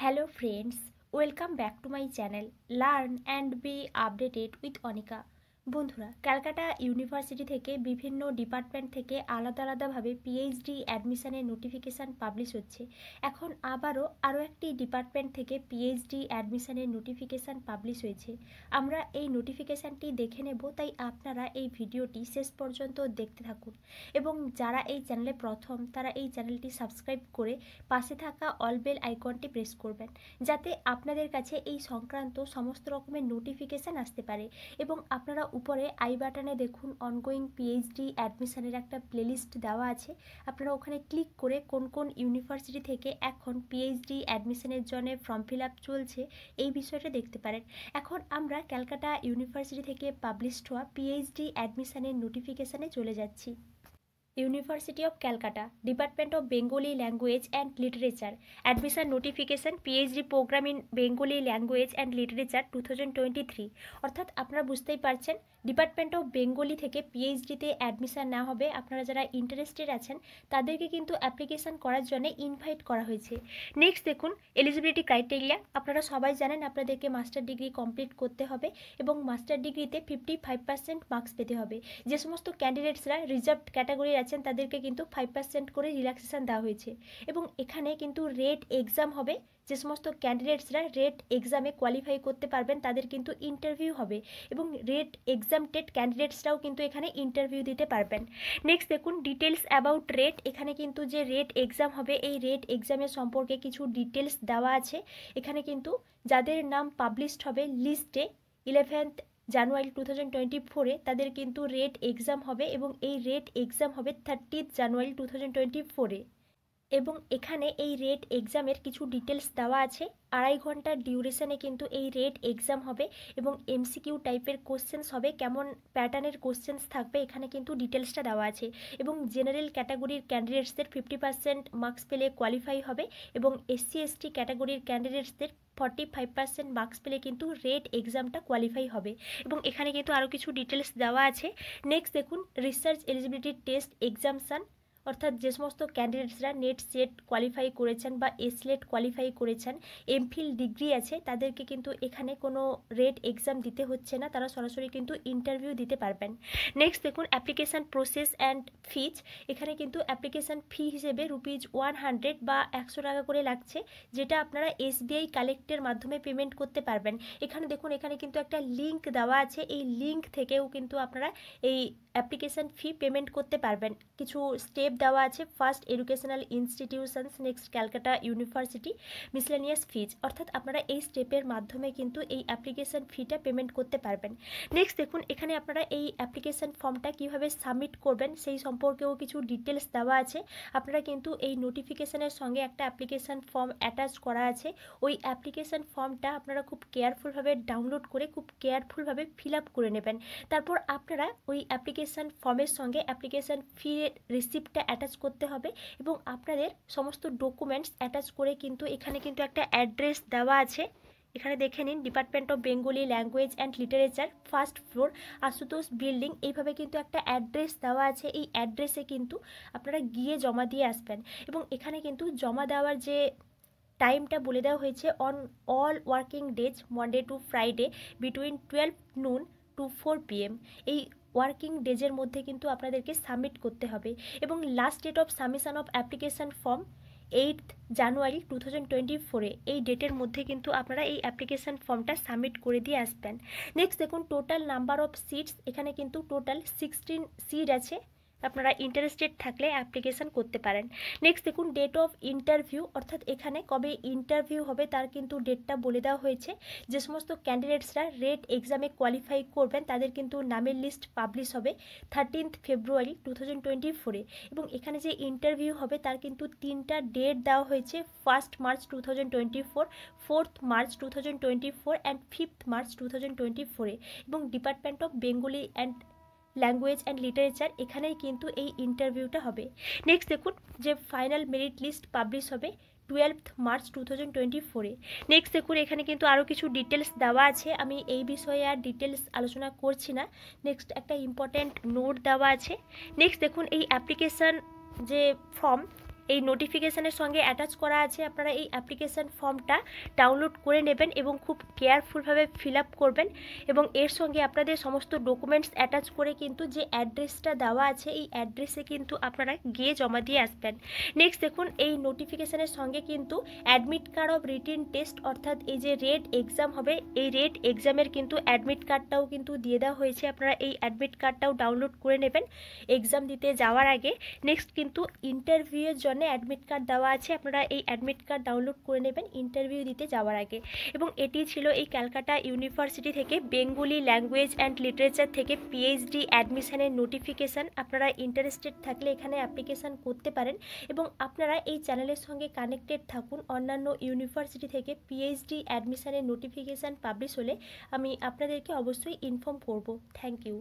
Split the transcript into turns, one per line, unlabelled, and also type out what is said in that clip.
Hello friends, welcome back to my channel Learn and be updated with Onika. বন্ধুরা, Calcutta university থেকে বিভিন্ন department থেকে আলাদা আলাদাভাবে পিএইচডি অ্যাডমিশনের নোটিফিকেশান পাবলিশ হচ্ছে। এখন আরও একটি ডিপার্টমেন্ট থেকে পিএইচডি অ্যাডমিশনের নোটিফিকেশান পাবলিশ হয়েছে। আমরা এই নোটিফিকেশানটি দেখে নেব, তাই আপনারা এই ভিডিওটি শেষ পর্যন্ত দেখতে থাকুন এবং যারা এই চ্যানেলে প্রথম তারা এই চ্যানেলটি সাবস্ক্রাইব করে পাশে থাকা অল বেল আইকনটি প্রেস করবেন, যাতে আপনাদের কাছে এই সংক্রান্ত সমস্ত রকমের নোটিফিকেশান আসতে পারে। এবং আপনারা উপরে আই বাটনে দেখুন অনগোয়িং পিএইচডি অ্যাডমিশনের একটা প্লেলিস্ট দেওয়া আছে। আপনারা ওখানে ক্লিক করে কোন কোন ইউনিভার্সিটি থেকে এখন পিএইচডি অ্যাডমিশনের জন্য ফর্ম ফিল আপ চলছে এই বিষয়টা দেখতে পারেন। এখন আমরা ক্যালকাটা ইউনিভার্সিটি থেকে পাবলিশড হওয়া পিএইচডি অ্যাডমিশনের নোটিফিকেশানে চলে যাচ্ছি। University of Calcutta, Department of Bengali Language and Literature, Admission Notification PhD Program in Bengali Language and Literature 2023। অর্থাৎ আপনারা বুঝতেই পারছেন ডিপার্টমেন্ট অফ বেঙ্গলি থেকে পিএইচডিতে অ্যাডমিশন না হবে। আপনারা যারা ইন্টারেস্টেড আছেন তাদেরকে কিন্তু অ্যাপ্লিকেশান করার জন্য ইনভাইট করা হয়েছে। নেক্সট দেখুন এলিজিবিলিটি ক্রাইটেরিয়া। আপনারা সবাই জানেন আপনাদেরকে মাস্টার ডিগ্রি কমপ্লিট করতে হবে এবং মাস্টার ডিগ্রিতে 55% মার্কস পেতে হবে। যে সমস্ত ক্যান্ডিডেটসরা রিজার্ভড ক্যাটাগরির আছেন তাদেরকে কিন্তু 5% করে রিল্যাক্সেশন দেওয়া হয়েছে এবং এখানে কিন্তু রেট এক্সাম হবে। যে সমস্ত ক্যান্ডিডেটসরা রেট এক্সামে কোয়ালিফাই করতে পারবেন তাদের কিন্তু ইন্টারভিউ হবে এবং রেট এক্সামটেড ক্যান্ডিডেটসরাও কিন্তু এখানে ইন্টারভিউ দিতে পারবেন। নেক্সট দেখুন ডিটেলস অ্যাবাউট রেট। এখানে কিন্তু যে রেট এক্সাম হবে এই রেট এক্সামের সম্পর্কে কিছু ডিটেলস দেওয়া আছে। এখানে কিন্তু যাদের নাম পাবলিশড হবে লিস্টে 11th জানুয়ারি 2024-এ তাদের কিন্তু রেট এক্সাম হবে এবং এই রেট এক্সাম হবে 30th জানুয়ারি 2024-এ। এবং এখানে এই রেট এক্সামের কিছু ডিটেলস দেওয়া আছে। 2.5 ঘন্টার ডিউরেশনে কিন্তু এই রেট এক্সাম হবে এবং এমসিকিউ টাইপের কোশ্চেন্স হবে। কেমন প্যাটার্নের কোশ্চেন্স থাকবে এখানে কিন্তু ডিটেলসটা দেওয়া আছে এবং জেনারেল ক্যাটাগরির ক্যান্ডিডেটসদের 50% মার্কস পেলে কোয়ালিফাই হবে এবং এসসি এসটি ক্যাটাগরির ক্যান্ডিডেটসদের 45% মার্কস পেলে কিন্তু রেট এক্সামটা কোয়ালিফাই হবে এবং এখানে কিন্তু আরও কিছু ডিটেলস দেওয়া আছে। নেক্সট দেখুন রিসার্চ এলিজিবিলিটি টেস্ট এক্সামশান। অর্থাৎ যে সমস্ত ক্যান্ডিডেটসরা নেট সেট কোয়ালিফাই করেছেন বা এসলেট কোয়ালিফাই করেছেন, এমফিল ডিগ্রি আছে, তাদেরকে কিন্তু এখানে কোনো রেট এক্সাম দিতে হচ্ছে না, তারা সরাসরি কিন্তু ইন্টারভিউ দিতে পারবেন। নেক্সট দেখুন অ্যাপ্লিকেশান প্রসেস অ্যান্ড ফিজ। এখানে কিন্তু অ্যাপ্লিকেশান ফি হিসেবে ₹100 বা 100 টাকা করে লাগছে, যেটা আপনারা এসবিআই কালেক্টের মাধ্যমে পেমেন্ট করতে পারবেন। এখানে দেখুন এখানে কিন্তু একটা লিঙ্ক দেওয়া আছে, এই লিঙ্ক থেকেও কিন্তু আপনারা এই অ্যাপ্লিকেশান ফি পেমেন্ট করতে পারবেন। কিছু স্টেপ দেওয়া আছে। First educational institutions, next Calcutta university, miscellaneous fees. অর্থাৎ আপনারা এই স্টেপের মাধ্যমে কিন্তু এই অ্যাপ্লিকেশান ফিটা পেমেন্ট করতে পারবেন। নেক্সট দেখুন এখানে আপনারা এই অ্যাপ্লিকেশান ফর্মটা কীভাবে সাবমিট করবেন সেই সম্পর্কেও কিছু ডিটেলস দেওয়া আছে। আপনারা কিন্তু এই নোটিফিকেশানের সঙ্গে একটা অ্যাপ্লিকেশান ফর্ম অ্যাটাচ করা আছে। ওই অ্যাপ্লিকেশান ফর্মটা আপনারা খুব কেয়ারফুলভাবে ডাউনলোড করে খুব কেয়ারফুলভাবে ফিল আপ করে নেবেন। তারপর আপনারা ওই অ্যাপ্লিকেশান ফর্মের সঙ্গে অ্যাপ্লিকেশান ফি রিসিপ্টটা অ্যাটাচ করতে হবে এবং আপনাদের সমস্ত ডকুমেন্টস অ্যাটাচ করে কিন্তু এখানে কিন্তু একটা অ্যাড্রেস দেওয়া আছে। এখানে দেখে নিন department of Bengali language and literature, 1st floor, Ashutosh building. এইভাবে কিন্তু একটা অ্যাড্রেস দেওয়া আছে। এই অ্যাড্রেসে কিন্তু আপনারা গিয়ে জমা দিয়ে আসবেন এবং এখানে কিন্তু জমা দেওয়ার যে টাইমটা বলে দেওয়া হয়েছে on all working days Monday to Friday between 12 noon to 4 PM। এই ওয়ার্কিং ডেজের মধ্যে কিন্তু আপনাদেরকে সাবমিট করতে হবে এবং last date of submission of application form 8th January 2024-এ। এই ডেটের মধ্যে কিন্তু আপনারা এই অ্যাপ্লিকেশান ফর্মটা সাবমিট করে দিয়ে আসবেন। নেক্সট দেখুন টোটাল নাম্বার অফ সিটস। এখানে কিন্তু টোটাল 16 সিট আছে। আপনারা ইন্টারেস্টেড থাকলে অ্যাপ্লিকেশান করতে পারেন। নেক্সট দেখুন ডেট অফ ইন্টারভিউ। অর্থাৎ এখানে কবে ইন্টারভিউ হবে তার কিন্তু ডেটটা বলে দেওয়া হয়েছে। যে সমস্ত ক্যান্ডিডেটসরা রেট এক্সামে কোয়ালিফাই করবেন তাদের কিন্তু নামের লিস্ট পাবলিশ হবে 13th ফেব্রুয়ারি 2024-এ এবং এখানে যে ইন্টারভিউ হবে তার কিন্তু 3টা ডেট দেওয়া হয়েছে। 1st March 2024, 4th March 2024 and 5th March 2024-এ এবং department of Bengali and language and literature, এখানেই কিন্তু এই ইন্টারভিউটা হবে। নেক্সট দেখুন যে ফাইনাল মেরিট লিস্ট পাবলিশ হবে 12th মার্চ 2024-এ। নেক্সট দেখুন এখানে কিন্তু আরও কিছু ডিটেলস দেওয়া আছে। আমি এই বিষয়ে আর ডিটেলস আলোচনা করছি না। নেক্সট একটা ইম্পর্ট্যান্ট নোট দেওয়া আছে। নেক্সট দেখুন এই অ্যাপ্লিকেশান যে ফর্ম এই নোটিফিকেশানের সঙ্গে অ্যাটাচ করা আছে। আপনারা এই অ্যাপ্লিকেশান ফর্মটা ডাউনলোড করে নেবেন এবং খুব কেয়ারফুলভাবে ফিল আপ করবেন এবং এর সঙ্গে আপনাদের সমস্ত ডকুমেন্টস অ্যাটাচ করে কিন্তু যে অ্যাড্রেসটা দেওয়া আছে এই অ্যাড্রেসে কিন্তু আপনারা গিয়ে জমা দিয়ে আসবেন। নেক্সট দেখুন, এই নোটিফিকেশানের সঙ্গে কিন্তু admit card of written test অর্থাৎ এই যে রেড এক্সাম হবে, এই রেড এক্সামের কিন্তু অ্যাডমিট কার্ডটাও কিন্তু দিয়ে দেওয়া হয়েছে। আপনারা এই অ্যাডমিট কার্ডটাও ডাউনলোড করে নেবেন এক্সাম দিতে যাওয়ার আগে। নেক্সট কিন্তু ইন্টারভিউয়ের জন্য অ্যাডমিট কার্ড দেওয়া আছে, আপনারা এই অ্যাডমিট কার্ড ডাউনলোড করে নেবেন ইন্টারভিউ দিতে যাওয়ার আগে। এবং এটি ছিল এই ক্যালকাটা ইউনিভার্সিটি থেকে বেঙ্গলি ল্যাঙ্গুয়েজ অ্যান্ড লিটারেচার থেকে পিএইচডি অ্যাডমিশনের নোটিফিকেশান। আপনারা ইন্টারেস্টেড থাকলে এখানে অ্যাপ্লিকেশান করতে পারেন এবং আপনারা এই চ্যানেলের সঙ্গে কানেক্টেড থাকুন। অন্যান্য ইউনিভার্সিটি থেকে পিএইচডি অ্যাডমিশনের নোটিফিকেশান পাবলিশ হলে আমি আপনাদেরকে অবশ্যই ইনফর্ম করব। Thank you.